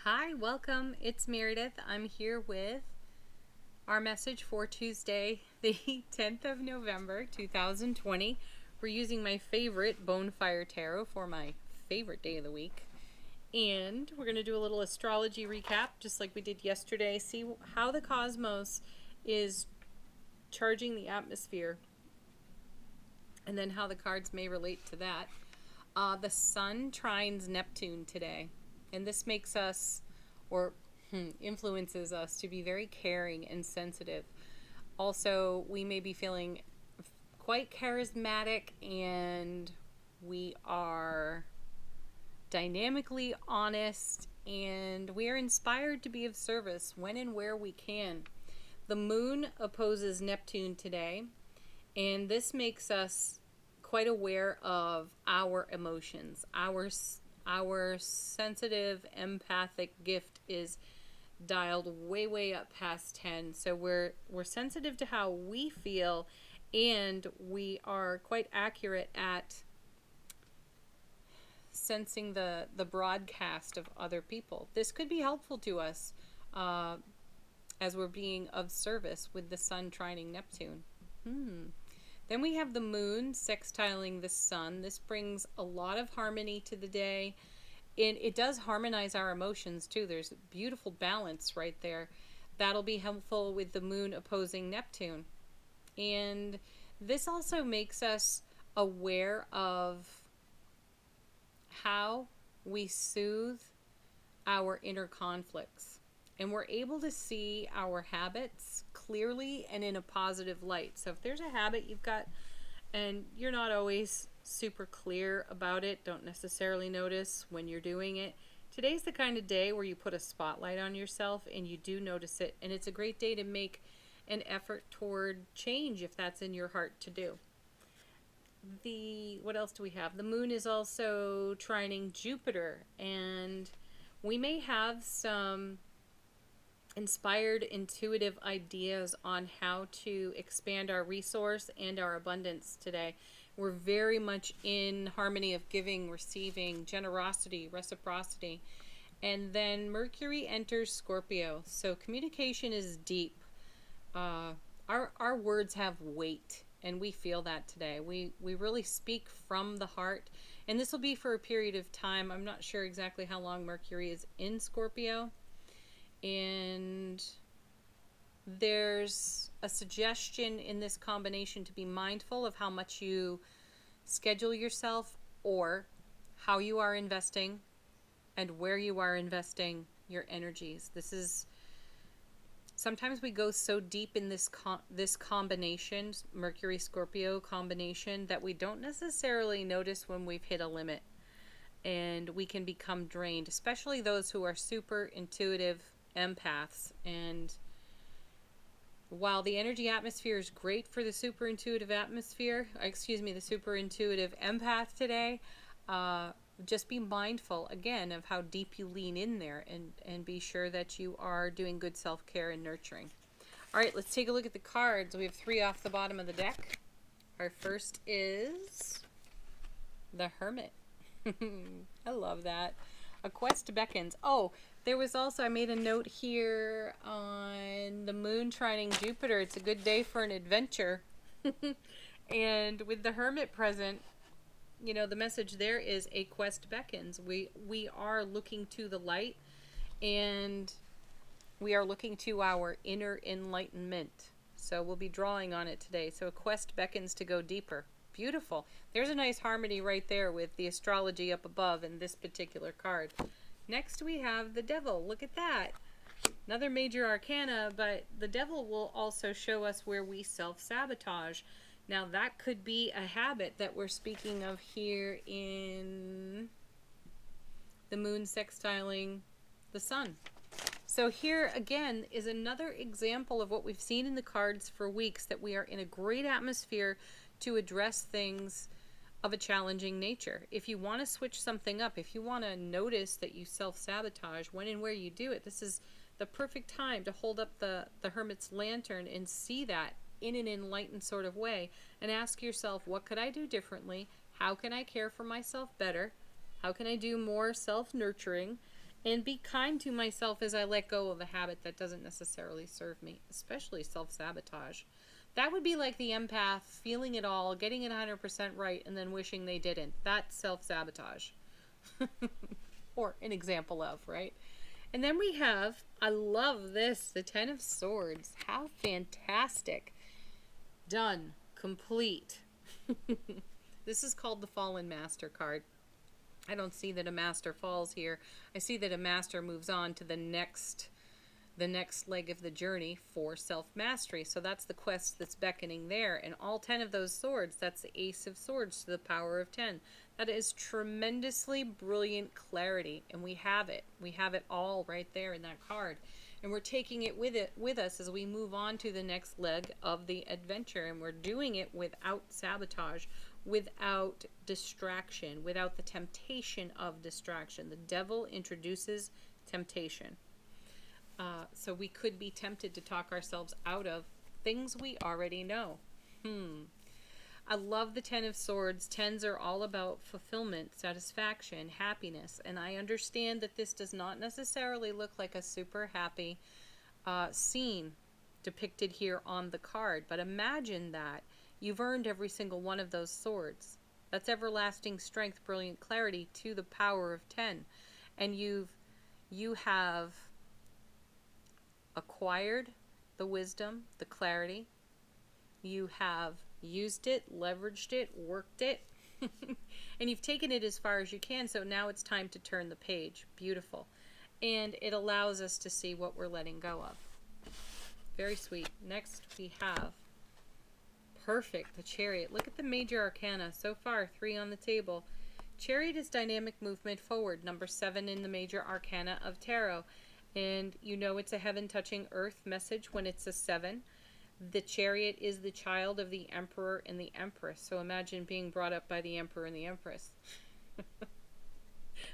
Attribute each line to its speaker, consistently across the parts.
Speaker 1: Hi, welcome. It's Meredith. I'm here with our message for Tuesday, the 10th of November, 2020. We're using my favorite Bonefire Tarot for my favorite day of the week. And we're going to do a little astrology recap, just like we did yesterday. See how the cosmos is charging the atmosphere, and then how the cards may relate to that. The Sun trines Neptune today. And this makes us, or influences us, to be very caring and sensitive. Also, we may be feeling quite charismatic, and we are dynamically honest, and we are inspired to be of service when and where we can. The Moon opposes Neptune today, and this makes us quite aware of our emotions. Our sensitive, empathic gift is dialed way up past 10. So we're sensitive to how we feel, and we are quite accurate at sensing the broadcast of other people. This could be helpful to us as we're being of service with the Sun trining Neptune. Then we have the Moon sextiling the Sun. This brings a lot of harmony to the day. And it does harmonize our emotions too. There's a beautiful balance right there. That'll be helpful with the Moon opposing Neptune. And this also makes us aware of how we soothe our inner conflicts. And we're able to see our habits clearly and in a positive light. So if there's a habit you've got and you're not always super clear about it, don't necessarily notice when you're doing it, today's the kind of day where you put a spotlight on yourself and you do notice it. And it's a great day to make an effort toward change if that's in your heart to do. What else do we have? The Moon is also trining Jupiter, and we may have some inspired, intuitive ideas on how to expand our resource and our abundance today. We're very much in harmony of giving, receiving, generosity, reciprocity. And then Mercury enters Scorpio. So communication is deep. Our words have weight, and we feel that today. We really speak from the heart. And this will be for a period of time. I'm not sure exactly how long Mercury is in Scorpio. And there's a suggestion in this combination to be mindful of how much you schedule yourself, or how you are investing and where you are investing your energies. This is, sometimes we go so deep in this combination, Mercury Scorpio combination, that we don't necessarily notice when we've hit a limit, and we can become drained, especially those who are super intuitive empaths. And while the energy atmosphere is great for the super intuitive the super intuitive empath today, just be mindful again of how deep you lean in there, and be sure that you are doing good self-care and nurturing. All right, let's take a look at the cards. We have 3 off the bottom of the deck. Our first is the Hermit. I love that. A quest beckons. Oh, there was also, I made a note here on the Moon trining Jupiter. It's a good day for an adventure. And with the Hermit present, you know, the message there is a quest beckons. We are looking to the light, and we are looking to our inner enlightenment. So we'll be drawing on it today. So a quest beckons to go deeper. Beautiful. There's a nice harmony right there with the astrology up above in this particular card. Next we have the Devil. Look at that. Another major arcana, but the Devil will also show us where we self-sabotage. Now that could be a habit that we're speaking of here in the Moon sextiling the Sun. So here again is another example of what we've seen in the cards for weeks, that we are in a great atmosphere to address things of a challenging nature. If you want to switch something up, if you want to notice that you self-sabotage when and where you do it, this is the perfect time to hold up the Hermit's lantern and see that in an enlightened sort of way, and ask yourself, what could I do differently? How can I care for myself better? How can I do more self-nurturing? And be kind to myself as I let go of a habit that doesn't necessarily serve me, especially self-sabotage. That would be like the empath feeling it all, getting it 100% right, and then wishing they didn't. That's self-sabotage. Or an example of, right? And then we have, I love this, the Ten of Swords. How fantastic. Done. Complete. This is called the Fallen Master card. I don't see that a master falls here. I see that a master moves on to the next leg of the journey for self-mastery. So that's the quest that's beckoning there. And all 10 of those swords, that's the Ace of Swords to the power of 10. That is tremendously brilliant clarity. And we have it. We have it all right there in that card. And we're taking it with us as we move on to the next leg of the adventure. And we're doing it without sabotage, without distraction, without the temptation of distraction. The devil introduces temptation. So we could be tempted to talk ourselves out of things we already know. I love the Ten of Swords. Tens are all about fulfillment, satisfaction, happiness. And I understand that this does not necessarily look like a super happy scene depicted here on the card. But imagine that. You've earned every single one of those swords. That's everlasting strength, brilliant clarity to the power of 10. And you have acquired the wisdom, the clarity. You have used it, leveraged it, worked it. And you've taken it as far as you can. So now it's time to turn the page. Beautiful. And it allows us to see what we're letting go of. Very sweet. Next we have perfect, the Chariot. Look at the major arcana. So far, 3 on the table. Chariot is dynamic movement forward. Number 7 in the major arcana of tarot. And you know it's a heaven touching earth message when it's a 7. The Chariot is the child of the Emperor and the Empress. So imagine being brought up by the Emperor and the Empress.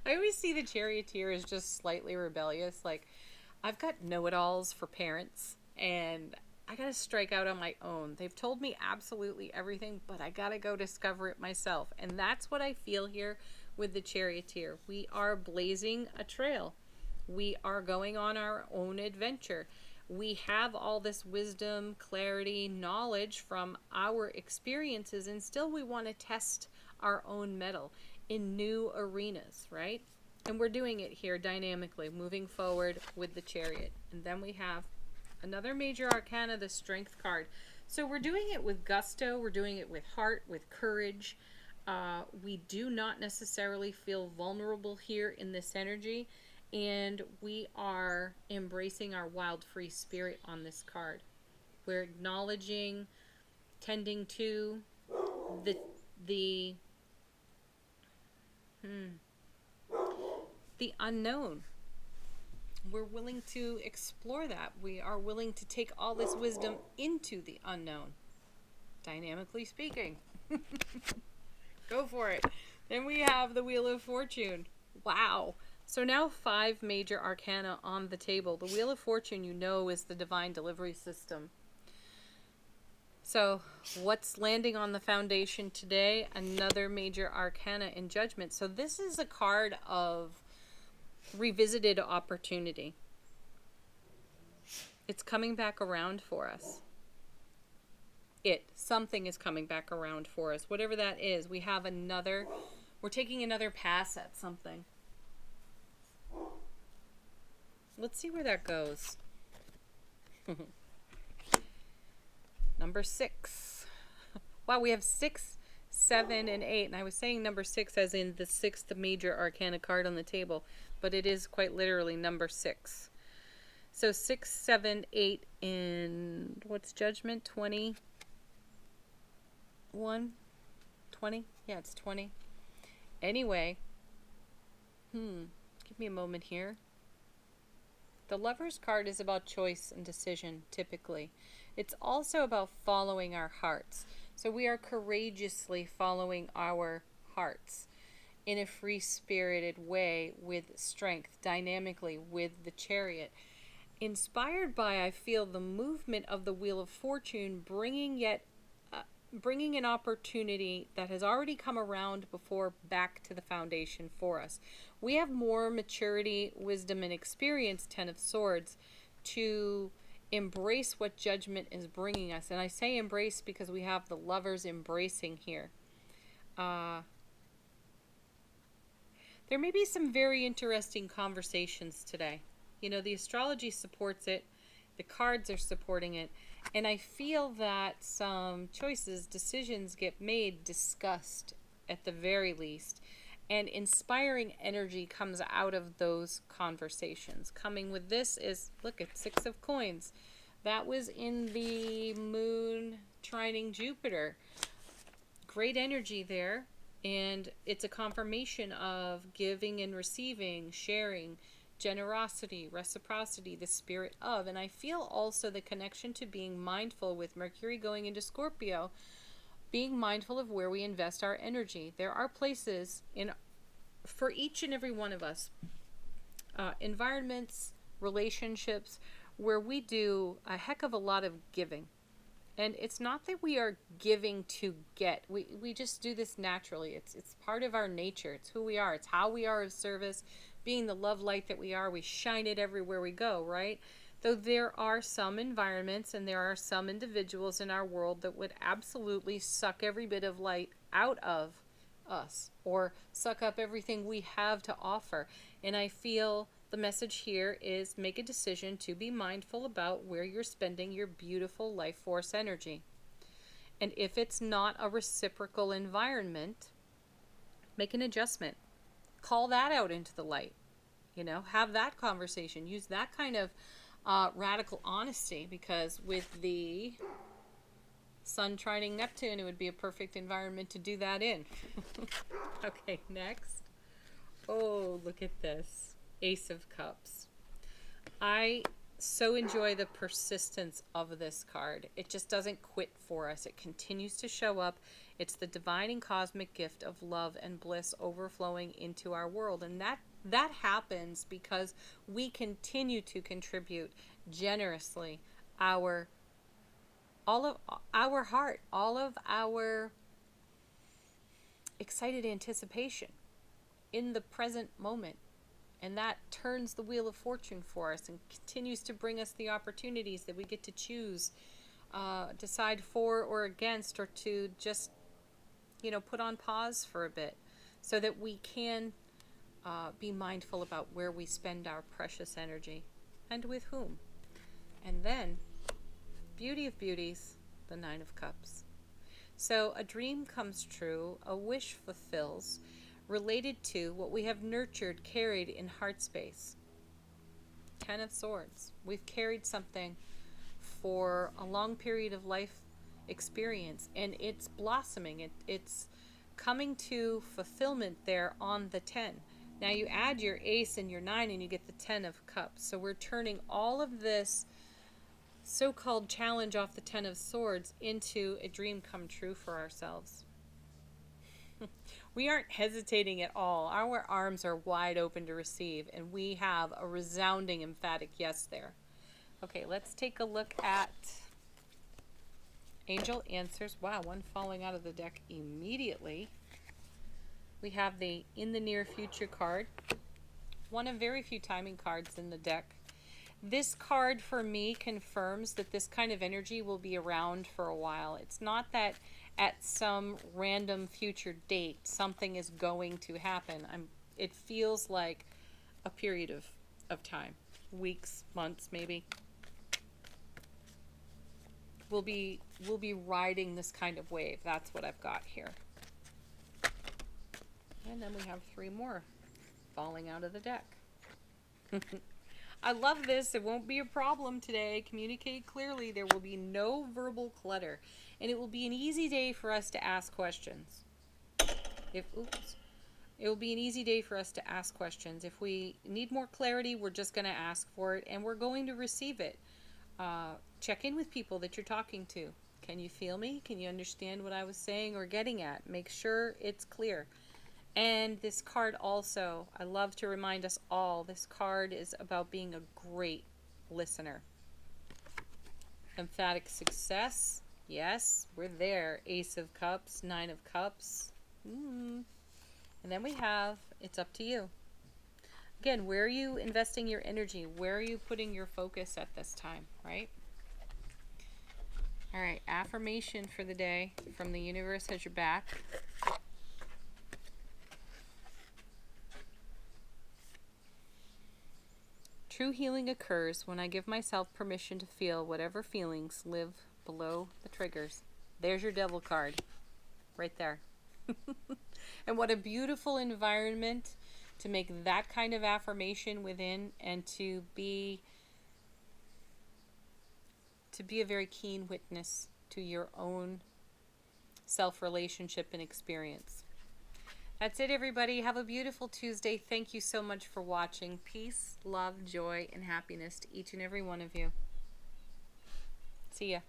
Speaker 1: I always see the Charioteer as just slightly rebellious. Like, I've got know-it-alls for parents, and I gotta strike out on my own. They've told me absolutely everything, but I gotta go discover it myself. And that's what I feel here with the Charioteer. We are blazing a trail. We are going on our own adventure. We have all this wisdom, clarity, knowledge from our experiences, and still we want to test our own mettle in new arenas, right? And we're doing it here dynamically, moving forward with the Chariot. And then we have another major arcana, the Strength card. So we're doing it with gusto, we're doing it with heart, with courage. We do not necessarily feel vulnerable here in this energy, and we are embracing our wild, free spirit on this card. We're acknowledging, tending to the unknown. We're willing to explore that. We are willing to take all this wisdom into the unknown. Dynamically speaking. Go for it. Then we have the Wheel of Fortune. Wow. So now 5 major arcana on the table. The Wheel of Fortune, you know, is the divine delivery system. So what's landing on the foundation today? Another major arcana in Judgment. So this is a card of revisited opportunity. It's coming back around for us. Something is coming back around for us. Whatever that is, we're taking another pass at something. Let's see where that goes. Number 6. Wow, we have 6, 7, and 8. And I was saying number 6 as in the 6th major arcana card on the table, but it is quite literally number 6. So 6, 7, 8 in, what's Judgment? 20? 20? Yeah, it's 20. Anyway, give me a moment here. The Lover's card is about choice and decision, typically. It's also about following our hearts. So we are courageously following our hearts in a free-spirited way with strength, dynamically with the Chariot. Inspired by, I feel, the movement of the Wheel of Fortune, bringing yet bringing an opportunity that has already come around before back to the foundation for us. We have more maturity, wisdom, and experience, Ten of Swords, to embrace what judgment is bringing us. And I say embrace because we have the Lovers embracing here. There may be some very interesting conversations today. You know, the astrology supports it. The cards are supporting it. And I feel that some choices, decisions get made, discussed at the very least. And inspiring energy comes out of those conversations. Coming with this is, look at Six of Coins. That was in the moon trining Jupiter. Great energy there. And it's a confirmation of giving and receiving, sharing, generosity, reciprocity, the spirit of. And I feel also the connection to being mindful with Mercury going into Scorpio, being mindful of where we invest our energy. There are places for each and every one of us, environments, relationships, where we do a heck of a lot of giving. And it's not that we are giving to get. We just do this naturally. It's part of our nature. It's who we are. It's how we are of service. Being the love light that we are, we shine it everywhere we go, right? Though there are some environments and there are some individuals in our world that would absolutely suck every bit of light out of us or suck up everything we have to offer. And I feel the message here is make a decision to be mindful about where you're spending your beautiful life force energy. And if it's not a reciprocal environment, make an adjustment. Call that out into the light. You know, have that conversation. Use that kind of radical honesty, because with the Sun trining Neptune, it would be a perfect environment to do that in. Okay, next. Oh, look at this. Ace of Cups. I so enjoy the persistence of this card. It just doesn't quit for us. It continues to show up. It's the divine and cosmic gift of love and bliss overflowing into our world. And that happens because we continue to contribute generously all of our heart, all of our excited anticipation in the present moment. And that turns the wheel of fortune for us and continues to bring us the opportunities that we get to choose, decide for or against, or to just, you know, put on pause for a bit so that we can be mindful about where we spend our precious energy and with whom. And then, beauty of beauties, the Nine of Cups. So a dream comes true, a wish fulfills, related to what we have nurtured, carried in heart space. Ten of Swords. We've carried something for a long period of life experience, and it's blossoming. It's coming to fulfillment there on the 10. Now you add your Ace and your 9 and you get the 10 of Cups. So we're turning all of this so-called challenge off the 10 of Swords into a dream come true for ourselves. We aren't hesitating at all. Our arms are wide open to receive, and we have a resounding, emphatic yes there. Okay, let's take a look at Angel Answers. Wow, one falling out of the deck immediately. We have the In the Near Future card, one of very few timing cards in the deck. This card for me confirms that this kind of energy will be around for a while. It's not that at some random future date something is going to happen. It feels like a period of time, weeks, months maybe. We'll be riding this kind of wave. That's what I've got here. And then we have 3 more falling out of the deck. I love this. It won't be a problem today. Communicate clearly. There will be no verbal clutter. And it will be an easy day for us to ask questions. It will be an easy day for us to ask questions. If we need more clarity, we're just going to ask for it, and we're going to receive it. Check in with people that you're talking to. Can you feel me? Can you understand what I was saying or getting at? Make sure it's clear. And this card also, I love to remind us all, this card is about being a great listener. Emphatic success, Yes, we're there. Ace of Cups, Nine of Cups. And then we have, it's up to you. Again, where are you investing your energy? Where are you putting your focus at this time, right? All right, affirmation for the day from the universe has your back. True healing occurs when I give myself permission to feel whatever feelings live below the triggers. There's your devil card, right there. And what a beautiful environment to make that kind of affirmation within, and to be a very keen witness to your own self-relationship and experience. That's it, everybody. Have a beautiful Tuesday. Thank you so much for watching. Peace, love, joy, and happiness to each and every one of you. See ya.